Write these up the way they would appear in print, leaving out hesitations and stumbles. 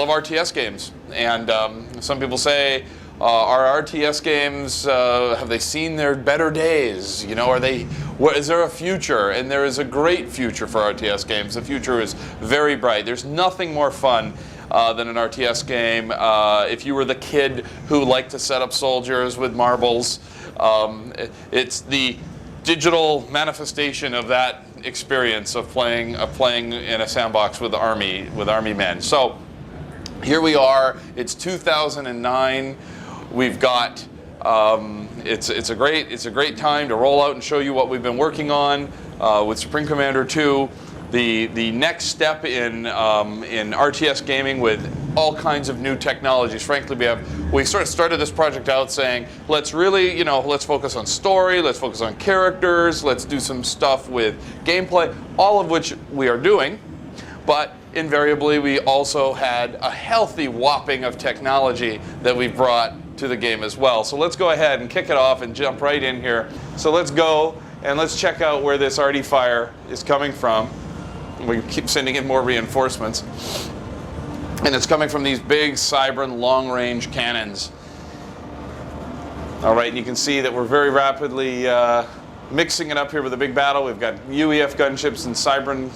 love RTS games, and some people say, are RTS games, have they seen their better days? You know, is there a future? And there is a great future for RTS games. The future is very bright. There's nothing more fun than an RTS game. If you were the kid who liked to set up soldiers with marbles, it's the digital manifestation of that experience of playing in a sandbox with army men. So here we are. It's 2009. We've got it's a great time to roll out and show you what we've been working on with Supreme Commander 2. The next step in RTS gaming with all kinds of new technologies. Frankly, we sort of started this project out saying, let's really, let's focus on story, let's focus on characters, let's do some stuff with gameplay, all of which we are doing. But invariably, we also had a healthy whopping of technology that we brought to the game as well. So let's go ahead and kick it off and jump right in here. So let's go and let's check out where this arty fire is coming from. We keep sending in more reinforcements. And it's coming from these big Cybran long-range cannons. All right, and you can see that we're very rapidly mixing it up here with a big battle. We've got UEF gunships and Cybran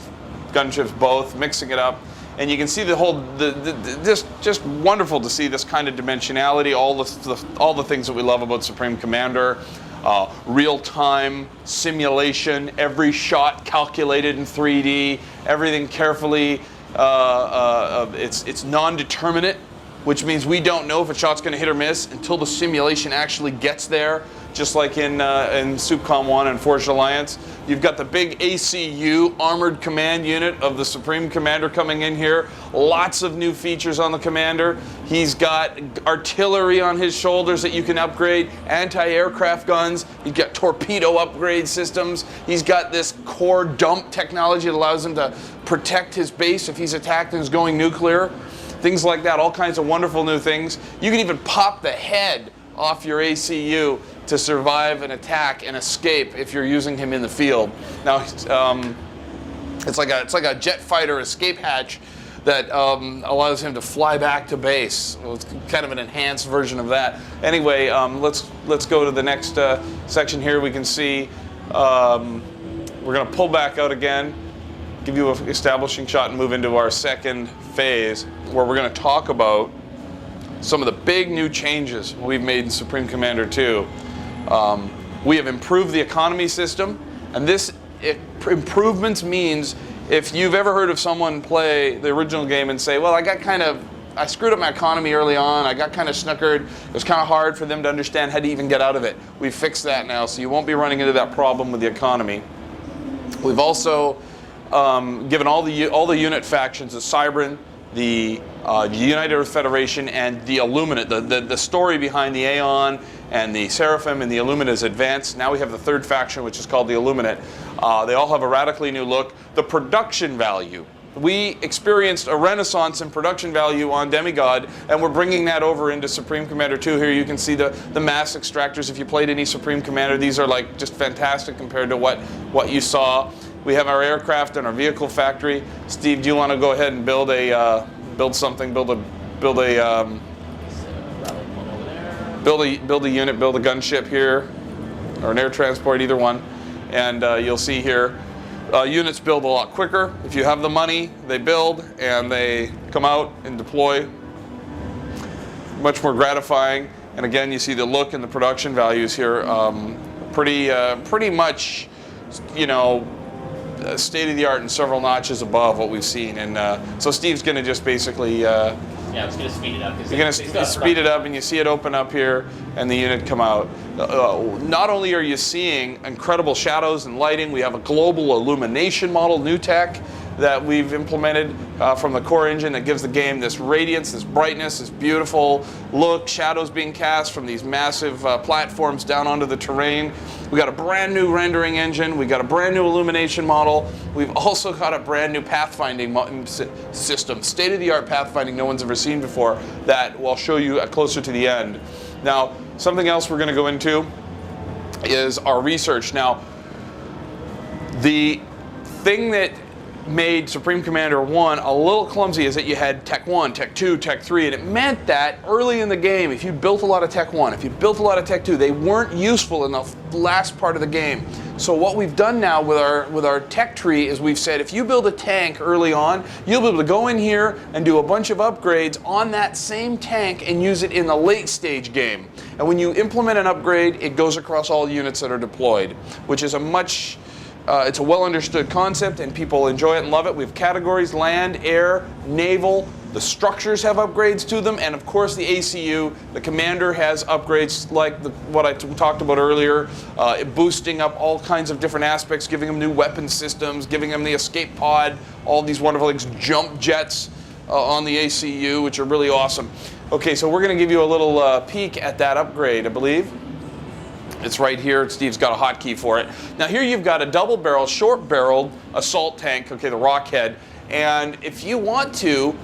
gunships both, mixing it up. And you can see the whole, just wonderful to see this kind of dimensionality, all the things that we love about Supreme Commander. Real-time simulation, every shot calculated in 3D, everything carefully. It's non-determinate, which means we don't know if a shot's going to hit or miss until the simulation actually gets there. Just like in SUPCOM 1 and Forged Alliance. You've got the big ACU, Armored Command Unit of the Supreme Commander coming in here. Lots of new features on the Commander. He's got artillery on his shoulders that you can upgrade, anti-aircraft guns. He's got torpedo upgrade systems. He's got this core dump technology that allows him to protect his base if he's attacked and is going nuclear. Things like that, all kinds of wonderful new things. You can even pop the head off your ACU to survive an attack and escape if you're using him in the field. Now, it's like a jet fighter escape hatch that allows him to fly back to base. Well, it's kind of an enhanced version of that. Anyway, let's go to the next section here. We can see we're going to pull back out again, give you an establishing shot, and move into our second phase, where we're going to talk about some of the big new changes we've made in Supreme Commander 2. We have improved the economy system, and this improvements means if you've ever heard of someone play the original game and say, well, I screwed up my economy early on, I got kind of snookered, it was kind of hard for them to understand how to even get out of it. We've fixed that now, so you won't be running into that problem with the economy. We've also given all the unit factions, the Cybran, the United Earth Federation, and the Illuminate, the story behind the Aeon and the Seraphim and the Illuminate is advanced. Now we have the third faction, which is called the Illuminate. They all have a radically new look. The production value. We experienced a renaissance in production value on Demigod, and we're bringing that over into Supreme Commander 2. Here you can see the mass extractors. If you played any Supreme Commander, these are like just fantastic compared to what you saw. We have our aircraft and our vehicle factory. Steve, do you want to go ahead and build a unit, build a gunship here, or an air transport, either one. And you'll see here, units build a lot quicker. If you have the money, they build and they come out and deploy. Much more gratifying. And again, you see the look and the production values here. Pretty much, state of the art and several notches above what we've seen. And so Steve's going to just basically yeah, it's going to speed it up. You're going to speed it up, and you see it open up here, and the unit come out. Not only are you seeing incredible shadows and lighting, we have a global illumination model, new tech, that we've implemented from the core engine that gives the game this radiance, this brightness, this beautiful look, shadows being cast from these massive platforms down onto the terrain. We got a brand new rendering engine. We got a brand new illumination model. We've also got a brand new pathfinding system, state-of-the-art pathfinding no one's ever seen before, that I'll show you closer to the end. Now, something else we're going to go into is our research. Now, the thing that made Supreme Commander 1 a little clumsy is that you had Tech 1, Tech 2, Tech 3, and it meant that early in the game, if you built a lot of Tech 1, if you built a lot of Tech 2, they weren't useful in the last part of the game. So what we've done now with our tech tree is we've said if you build a tank early on, you'll be able to go in here and do a bunch of upgrades on that same tank and use it in the late stage game. And when you implement an upgrade, it goes across all units that are deployed, which is it's a well understood concept and people enjoy it and love it. We have categories: land, air, naval. The structures have upgrades to them, and of course the ACU, the commander, has upgrades like what I talked about earlier, boosting up all kinds of different aspects, giving them new weapon systems, giving them the escape pod, all these wonderful things, jump jets on the ACU, which are really awesome. Okay, so we're going to give you a little peek at that upgrade, I believe. It's right here. Steve's got a hotkey for it. Now here you've got a double barrel, short barreled assault tank, okay, the Rockhead, and if you want to,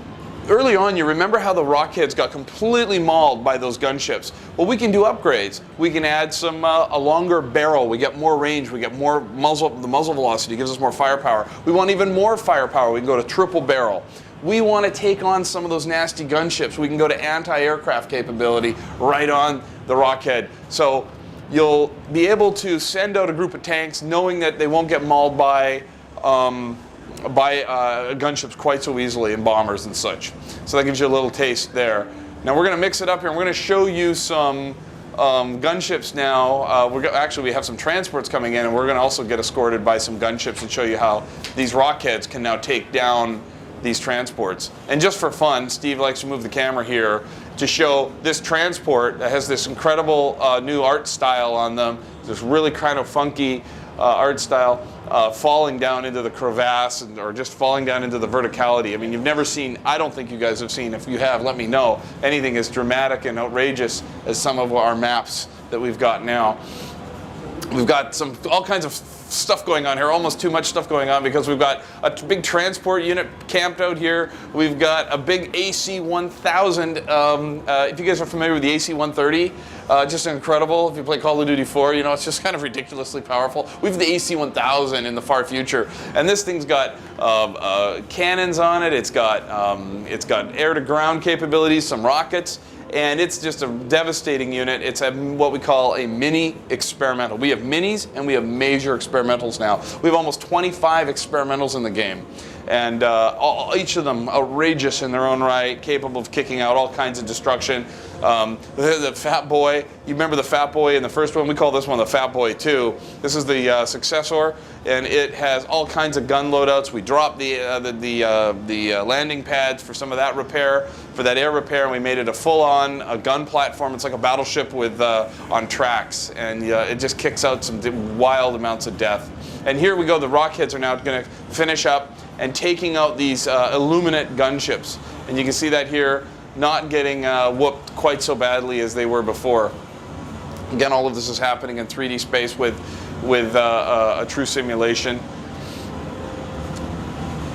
early on, you remember how the Rockheads got completely mauled by those gunships. Well, we can do upgrades. We can add a longer barrel. We get more range. We get more the muzzle velocity gives us more firepower. We want even more firepower. We can go to triple barrel. We want to take on some of those nasty gunships. We can go to anti-aircraft capability right on the Rockhead. So you'll be able to send out a group of tanks knowing that they won't get mauled by gunships quite so easily, and bombers and such. So that gives you a little taste there. Now we're going to mix it up here. We're going to show you some gunships now. Actually, we have some transports coming in, and we're going to also get escorted by some gunships and show you how these Rockheads can now take down these transports. And just for fun, Steve likes to move the camera here to show this transport that has this incredible new art style on them. This really kind of funky art style, falling down into the crevasse or just falling down into the verticality. I mean, you've never seen, I don't think you guys have seen, if you have, let me know, anything as dramatic and outrageous as some of our maps that we've got now. We've got all kinds of stuff going on here, almost too much stuff going on, because we've got a big transport unit camped out here. We've got a big AC-1000. If you guys are familiar with the AC-130, just incredible. If you play Call of Duty 4, you know, it's just kind of ridiculously powerful. We have the AC-1000 in the far future, and this thing's got cannons on it. It's got air-to-ground capabilities, some rockets. And it's just a devastating unit. It's what we call a mini experimental. We have minis and we have major experimentals now. We have almost 25 experimentals in the game. And each of them outrageous in their own right, capable of kicking out all kinds of destruction. The Fat Boy, you remember the Fat Boy in the first one? We call this one the Fat Boy 2. This is the successor, and it has all kinds of gun loadouts. We dropped the landing pads for some of that repair, for that air repair, and we made it a full-on gun platform. It's like a battleship with on tracks, and it just kicks out some wild amounts of death. And here we go. The Rockheads are now going to finish up and taking out these Illuminate gunships, and you can see that here, not getting whooped quite so badly as they were before. Again, all of this is happening in 3D space with a true simulation.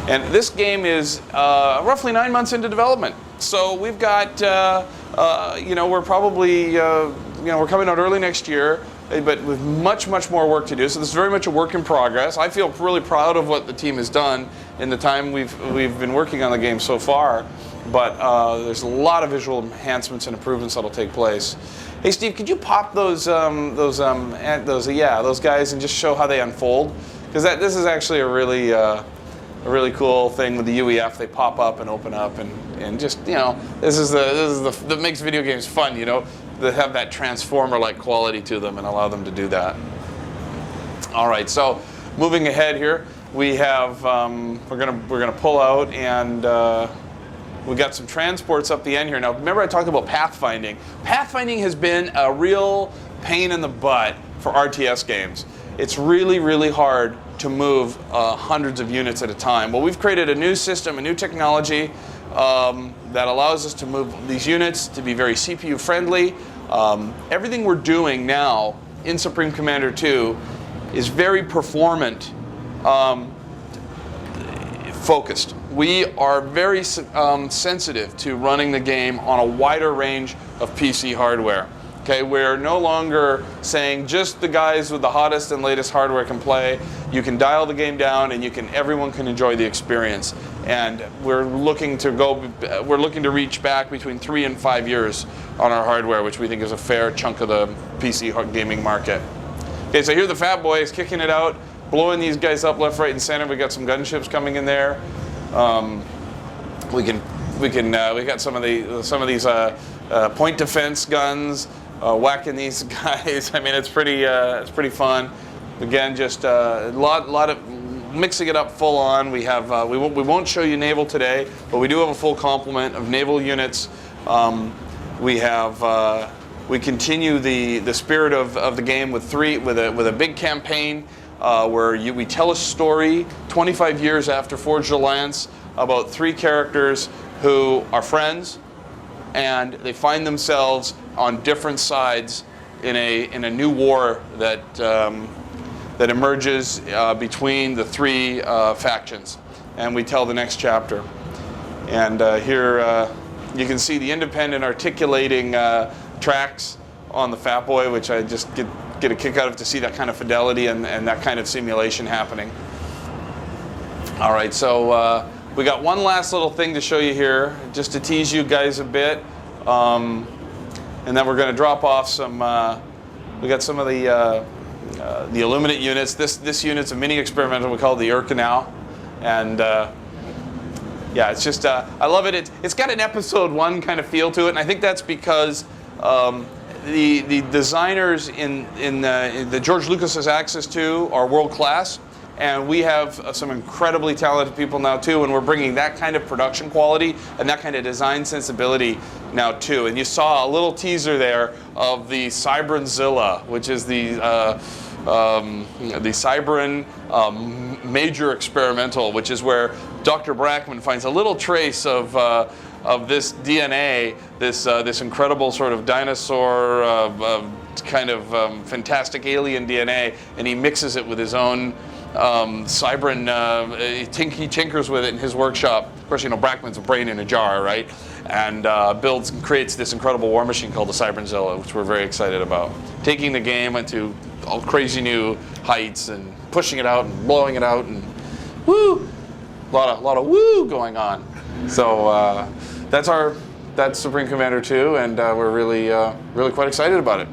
And this game is roughly 9 months into development. So we've got, we're probably, we're coming out early next year, but with much, much more work to do. So this is very much a work in progress. I feel really proud of what the team has done in the time we've been working on the game so far. But there's a lot of visual enhancements and improvements that'll take place. Hey Steve, could you pop those guys and just show how they unfold? Because this is actually a really cool thing with the UEF. They pop up and open up, and just, you know, this is that makes video games fun. You know, they have that transformer-like quality to them and allow them to do that. All right, so moving ahead here, we have we're gonna pull out, and we've got some transports up the end here. Now, remember I talked about pathfinding. Pathfinding has been a real pain in the butt for RTS games. It's really, really hard to move hundreds of units at a time. Well, we've created a new system, a new technology that allows us to move these units to be very CPU friendly. Everything we're doing now in Supreme Commander 2 is very performant focused. We are very sensitive to running the game on a wider range of PC hardware. Okay, we're no longer saying just the guys with the hottest and latest hardware can play. You can dial the game down, and everyone can enjoy the experience. And we're looking to reach back between 3 and 5 years on our hardware, which we think is a fair chunk of the PC gaming market. Okay, so here the Fat Boy is kicking it out, blowing these guys up left, right, and center. We got some gunships coming in there. We got some of these point defense guns. Whacking these guys. I mean, it's pretty fun. Again, just a lot of mixing it up full on. We have we won't show you naval today, but we do have a full complement of naval units. We continue the spirit of the game with a big campaign where we tell a story 25 years after Forged Alliance about 3 characters who are friends, and they find themselves on different sides in a new war that emerges between the 3 factions, and we tell the next chapter. And here you can see the independent articulating tracks on the Fat Boy, which I just get a kick out of to see that kind of fidelity and that kind of simulation happening. All right, so we got one last little thing to show you here, just to tease you guys a bit. And then we're going to drop off some. We got some of the Illuminate units. This unit's a mini experimental. We call it the Urkanau, and yeah, it's just I love it. It's got an episode 1 kind of feel to it, and I think that's because the designers in the George Lucas's Access 2 are world class. And we have some incredibly talented people now too, and we're bringing that kind of production quality and that kind of design sensibility now too. And you saw a little teaser there of the Cybranzilla, which is the Cybran major experimental, which is where Dr. Brackman finds a little trace of this DNA, this incredible sort of dinosaur kind of fantastic alien DNA, and he mixes it with his own. Cybran, he tinkers with it in his workshop. Of course, Brackman's a brain in a jar, right? And builds and creates this incredible war machine called the Cybranzilla, which we're very excited about. Taking the game into all crazy new heights and pushing it out and blowing it out and woo, a lot of woo going on. So that's Supreme Commander 2, and we're really quite excited about it.